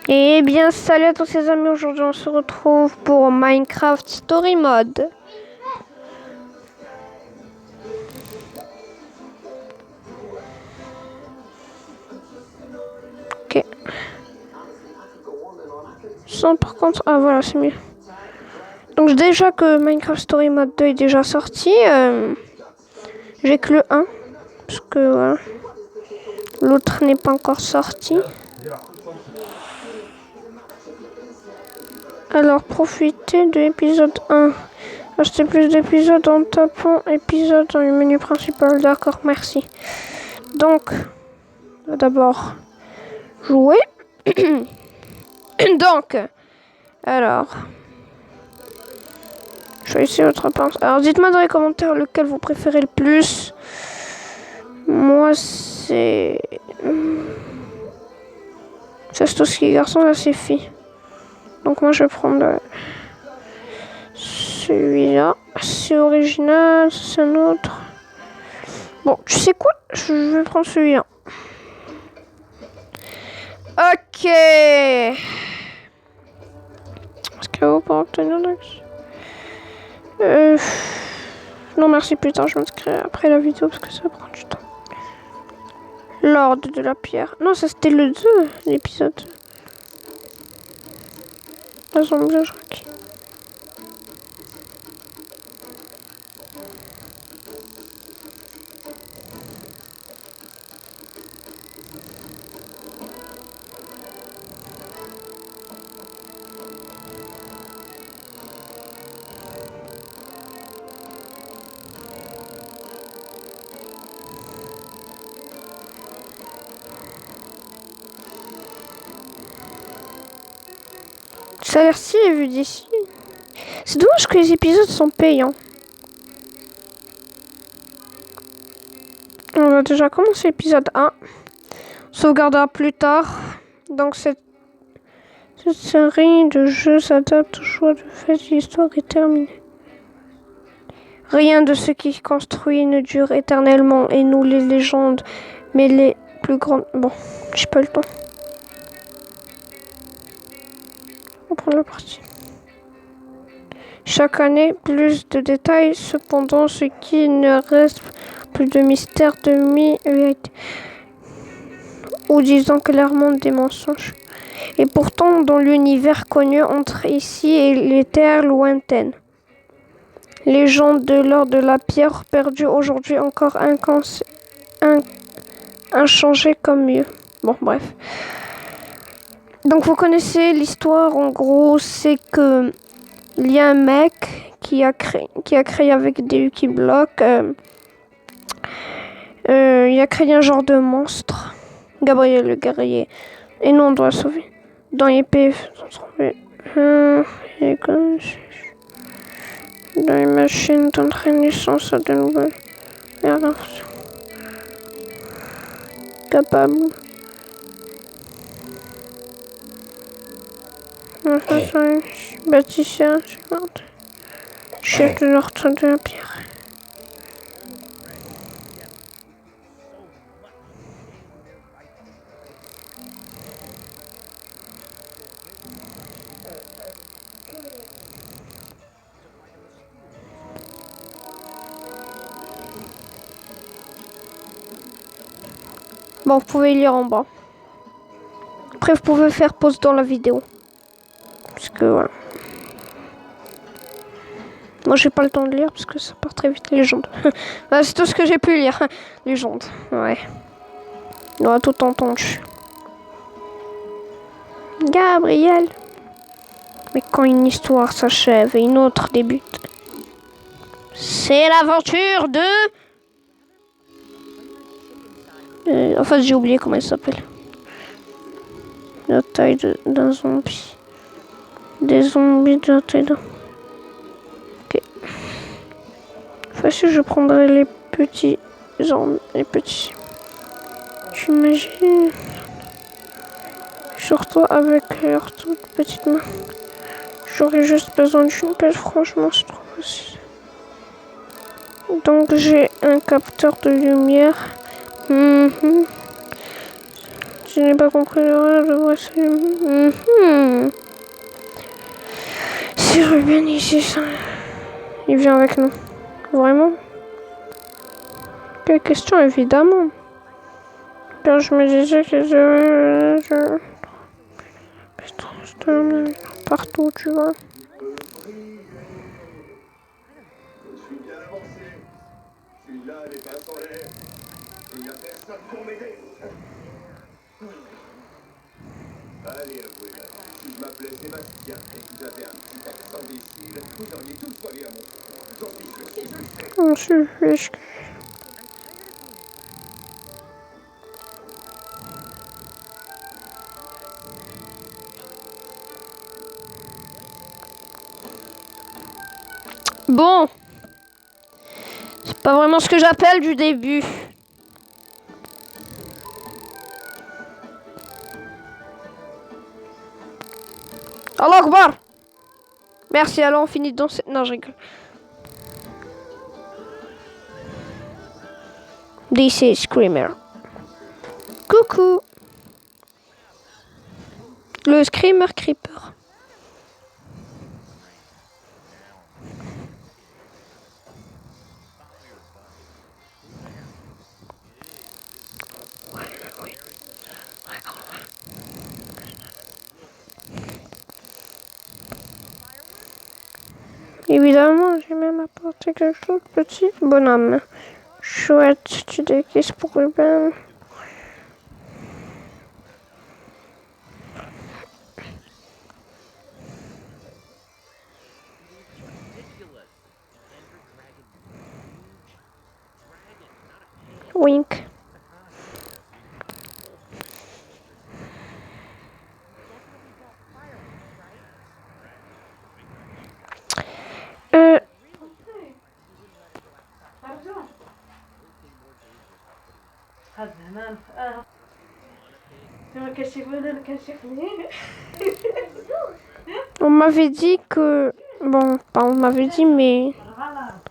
Et bien salut à tous ces amis, aujourd'hui on se retrouve pour Minecraft Story Mode. Ok. Sans par contre... Ah voilà, c'est mieux. Donc déjà que Minecraft Story Mode 2 est déjà sorti, j'ai que le 1. Parce que voilà, l'autre n'est pas encore sorti. Alors profitez de l'épisode 1. Achetez plus d'épisodes en tapant épisode dans le menu principal. D'accord, merci. Donc, d'abord, jouer. Donc, alors, choisissez votre réponse. Alors, dites-moi dans les commentaires lequel vous préférez le plus. Moi, c'est... Ça, c'est tout ce qui est garçon, là, c'est fille. Donc, moi, je vais prendre celui-là. C'est original, c'est un autre. Bon, tu sais quoi? Je vais prendre celui-là. Ok. Est-ce que vous pouvez obtenir l'accès? Non, merci, plus tard, je m'inscris après la vidéo parce que ça prend du temps. L'ordre de la pierre. Non, ça c'était le 2, l'épisode. L'assemblage requis. Ça a l'air stylé vu d'ici. C'est dommage que les épisodes sont payants. On va déjà commencer l'épisode 1. On sauvegardera plus tard. Donc cette série de jeux s'adapte au choix de fait. L'histoire est terminée. Rien de ce qui construit ne dure éternellement. Et nous, les légendes, mais les plus grandes... Bon, j'ai pas le temps. On prend la partie. Chaque année, plus de détails. Cependant, ce qui ne reste plus de mystère, demi-vérité. Ou disons clairement des mensonges. Et pourtant, dans l'univers connu entre ici et les terres lointaines. Légende de l'or de la pierre perdue aujourd'hui encore inchangée comme mieux. Bon, bref. Donc, vous connaissez l'histoire, en gros, c'est que il y a un mec qui a créé avec des Lucky Blocks. Il a créé un genre de monstre. Gabriel le guerrier. Et nous, on doit sauver. Dans les PF, on se trouve. Dans les machines d'entraîner sans de nouvelles. Merde. Capable. Bâtisseur, chef de l'ordre de la pierre. Bon, vous pouvez lire en bas. Après, vous pouvez faire pause dans la vidéo. Parce que voilà. Moi, j'ai pas le temps de lire parce que ça part très vite, légende. Bah, c'est tout ce que j'ai pu lire. Légende, ouais. On a tout entendu. Gabriel. Mais quand une histoire s'achève et une autre débute, c'est l'aventure de... en fait, j'ai oublié comment elle s'appelle. La taille d'un zombie. Des zombies de la taille d'un... Ok. Facile, je prendrai les petits zombies. Les petits. J'imagine... Surtout avec leurs toutes petites mains. J'aurais juste besoin d'une pelle, franchement, c'est trop facile. Donc j'ai un capteur de lumière. Je n'ai pas compris l'horaire, je vois ça. Si Ruben ici, ça... il vient avec nous. Vraiment? Quelle question, évidemment. Car je me disais que je partout, tu vois. Je suis bien avancé. Je suis là, les pinces en l'air. Il n'y a personne pour m'aider. Allez, avouez-le. Si je m'appelais Sébastien et que vous avez un petit accent d'ici, vous auriez tous volé à mon tour. J'en suis sûr. On suffit. Bon. C'est pas vraiment ce que j'appelle du début. Allah Akbar. Merci, alors on finit de danser. Non, je rigole. This is Screamer. Coucou. Le Screamer Creeper. Évidemment, j'ai même apporté quelque chose de petit bonhomme. Chouette, tu déguises pour Ruben. Wink. On m'avait dit que... Bon, pas on m'avait dit, mais...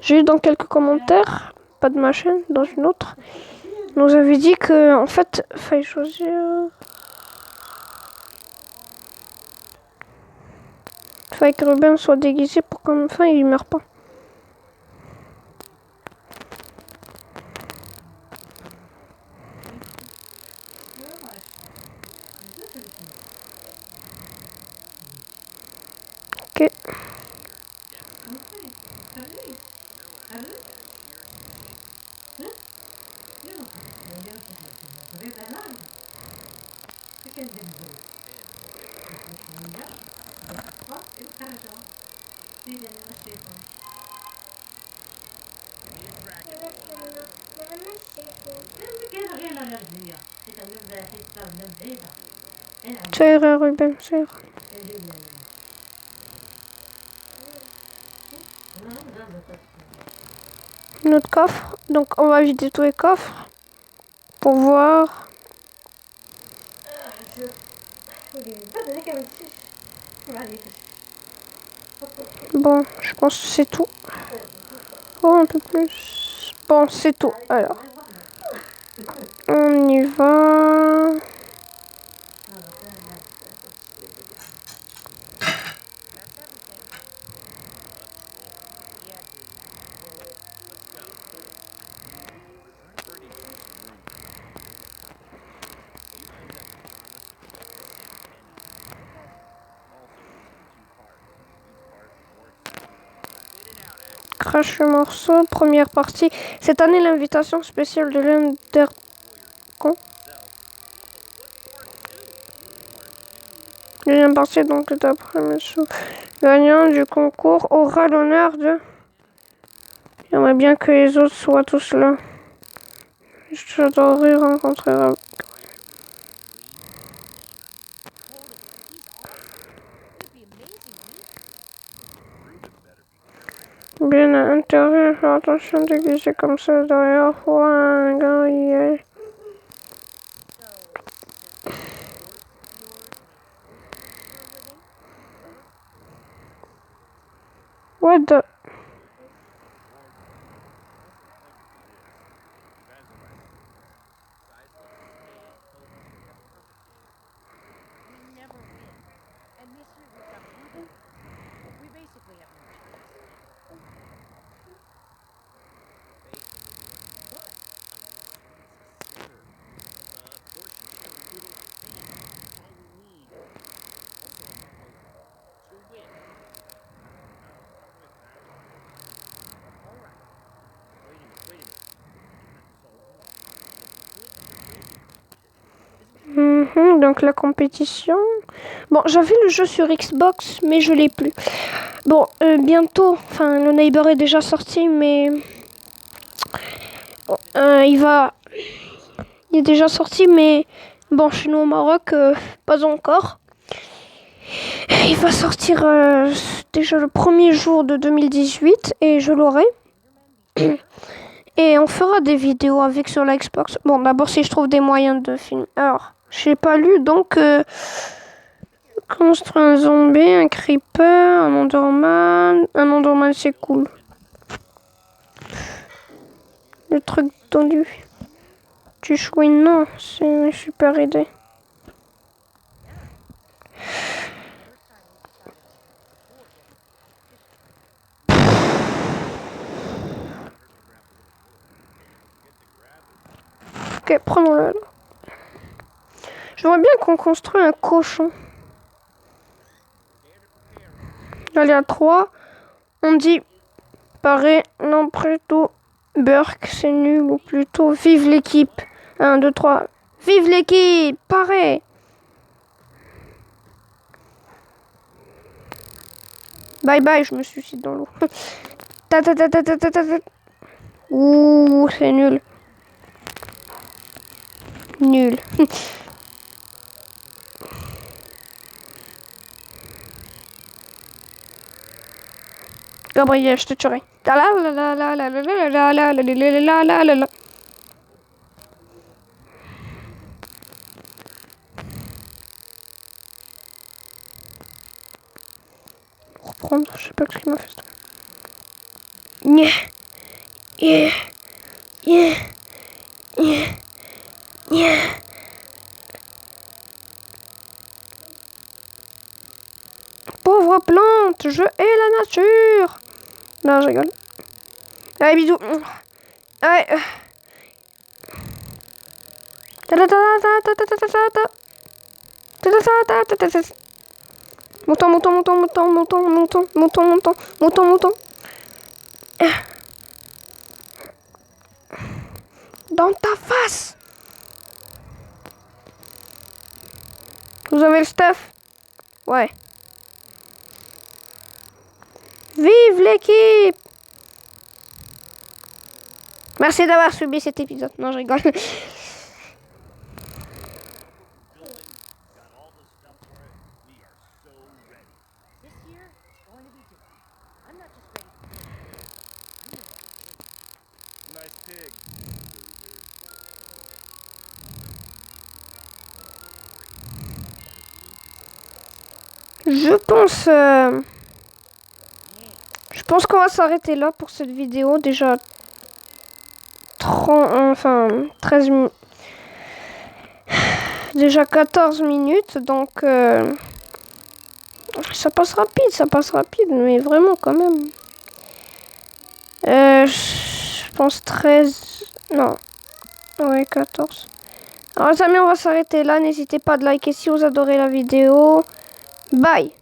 J'ai eu dans quelques commentaires, pas de ma chaîne, dans une autre, on nous avait dit que, en fait, fallait choisir... Fallait que Ruben soit déguisé pour qu'à la fin, il meure pas. Ok. Ça ira, Ruben, ça ira. Notre coffre. Donc, on va vider tous les coffres pour voir. Bon, je pense que c'est tout. Oh, un peu plus. Bon, c'est tout. Alors, on y va. Crash le morceau, première partie. Cette année, l'invitation spéciale de l'Undercon. Deuxième partie, donc d'après mes sous. Gagnant du concours aura l'honneur de... J'aimerais bien que les autres soient tous là. J'adorerais rencontrer... Bien à l'intérieur, faire attention déguisé comme ça derrière. Ouais, un gars, il est... What the... Donc la compétition. Bon, j'avais le jeu sur Xbox, mais je l'ai plus. Bon, bientôt, enfin, le Neighbor est déjà sorti, mais il est déjà sorti, mais bon, chez nous au Maroc, pas encore. Il va sortir déjà le premier jour de 2018 et je l'aurai. Et on fera des vidéos avec sur la Xbox. Bon, d'abord, si je trouve des moyens de film. Alors, j'ai pas lu, donc... construire un zombie, un creeper, un enderman. Un enderman, c'est cool. Le truc tendu. Tu chouines, non, c'est une super idée. Ok, prenons-le. J'aimerais bien qu'on construise un cochon. Allez, à 3. On dit pareil, non, plutôt Burke, c'est nul, ou plutôt vive l'équipe. 1, 2, 3. Vive l'équipe, pareil. Bye bye, je me suicide dans l'eau. Ta ta ta ta ta ta ta. Ouh, c'est nul. Nul. Gabriel, je te tuerai. Reprendre, je sais pas ce qu'il m'a fait. Yeah. Yeah. Yeah. Yeah. Yeah. Pauvre plante, je hais la nature. Non, je rigole. Allez, bisous. Allez. Montant, montant, montant, montant, montant, montant, montant, montant, montant, montant. Dans ta face. Vous avez le stuff? Ouais. Vive l'équipe! Merci d'avoir subi cet épisode. Non, je rigole. Je pense qu'on va s'arrêter là pour cette vidéo. Déjà 13 minutes. Déjà 14 minutes, donc ça passe rapide, mais vraiment quand même. Je pense 13. Non. Ouais, 14. Alors les amis, on va s'arrêter là. N'hésitez pas à liker si vous adorez la vidéo. Bye.